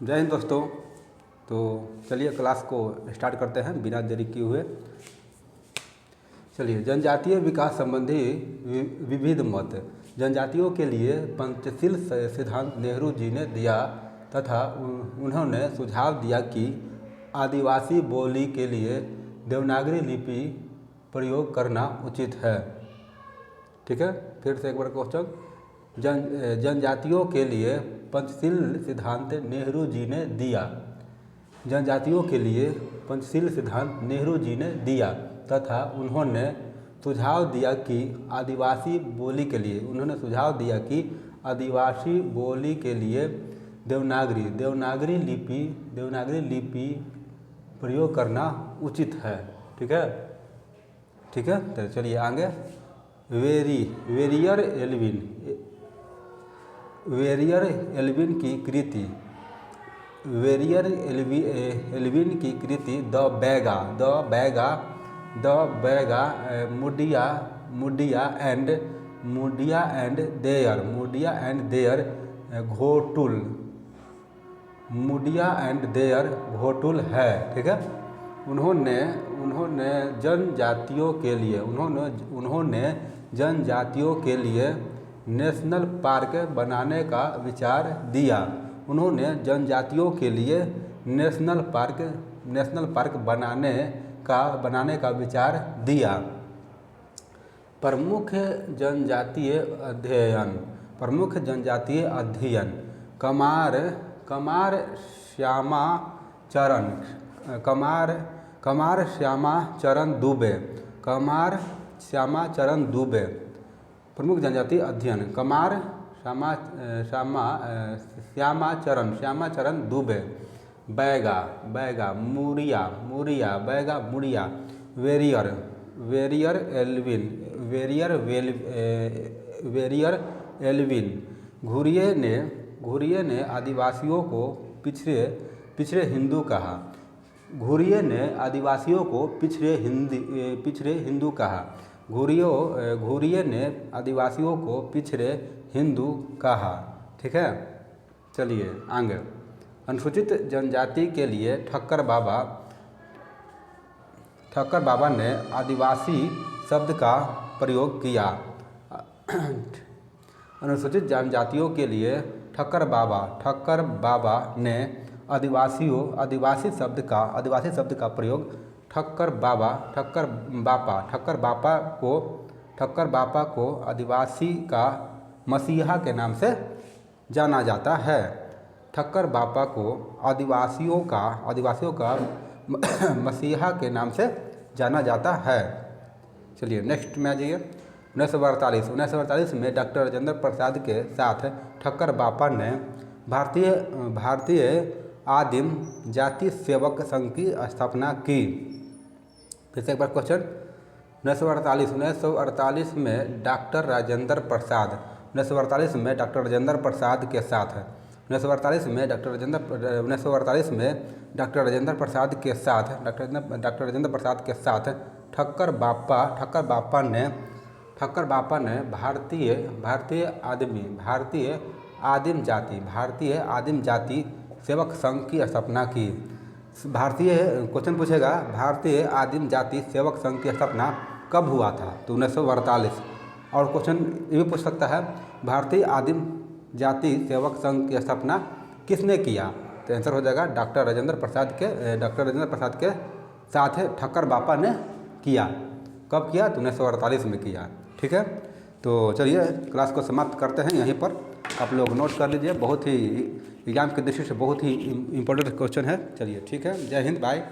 जय हिंद दोस्तों। तो चलिए क्लास को स्टार्ट करते हैं बिना देरी किए हुए। चलिए, जनजातीय विकास संबंधी विविध मत। जनजातियों के लिए पंचशील सिद्धांत नेहरू जी ने दिया तथा उन्होंने सुझाव दिया कि आदिवासी बोली के लिए देवनागरी लिपि प्रयोग करना उचित है। ठीक है, फिर से एक बार क्वेश्चन। जनजातियों के लिए पंचशील सिद्धांत नेहरू जी ने दिया। जनजातियों के लिए पंचशील सिद्धांत नेहरू जी ने दिया तथा उन्होंने सुझाव दिया कि आदिवासी बोली के लिए देवनागरी लिपि प्रयोग करना उचित है। ठीक है, तो चलिए आगे। वेरियर एल्विन की कृति the Baiga Muria and their Ghotul है। ठीक है, उन्होंने जनजातियों के लिए नेशनल पार्क बनाने का विचार दिया। उन्होंने जनजातियों के लिए नेशनल पार्क बनाने का विचार दिया। प्रमुख जनजातीय अध्ययन कमार श्यामाचरण दुबे। प्रमुख जनजातीय अध्ययन श्यामाचरण दुबे। बैगा मुड़िया वेरियर एल्विन। घुरिये ने आदिवासियों को पिछड़े हिंदू कहा। घुरिये ने आदिवासियों को पिछड़े हिंदू कहा। ठीक है, चलिए आगे। अनुसूचित जनजाति के लिए ठक्कर बाबा ने आदिवासी शब्द का प्रयोग किया। अनुसूचित जनजातियों के लिए ठक्कर बाबा ने आदिवासी शब्द का प्रयोग ठक्कर बापा को आदिवासी का मसीहा के नाम से जाना जाता है। ठक्कर बापा को आदिवासियों का मसीहा के नाम से जाना जाता है। चलिए नेक्स्ट में आ जाइए। 1948 में डॉक्टर राजेंद्र प्रसाद के साथ ठक्कर बापा ने भारतीय आदिम जाति सेवक संघ की स्थापना की। फिर से एक बार क्वेश्चन। 1948 में डॉक्टर राजेंद्र प्रसाद के साथ ठक्कर बापा ने भारतीय आदिम जाति सेवक संघ की स्थापना की। क्वेश्चन पूछेगा भारतीय आदिम जाति सेवक संघ की स्थापना कब हुआ था, तो 1948। और क्वेश्चन ये भी पूछ सकता है भारतीय आदिम जाति सेवक संघ की स्थापना किसने किया, तो आंसर हो जाएगा डॉक्टर राजेंद्र प्रसाद के साथ ठक्कर बापा ने किया। कब किया, तो 1948 में किया। ठीक है, तो चलिए क्लास को समाप्त करते हैं यहीं पर। आप लोग नोट कर लीजिए, बहुत ही एग्जाम की दृष्टि से बहुत ही इम्पोर्टेंट क्वेश्चन है। चलिए ठीक है, जय हिंद, बाय।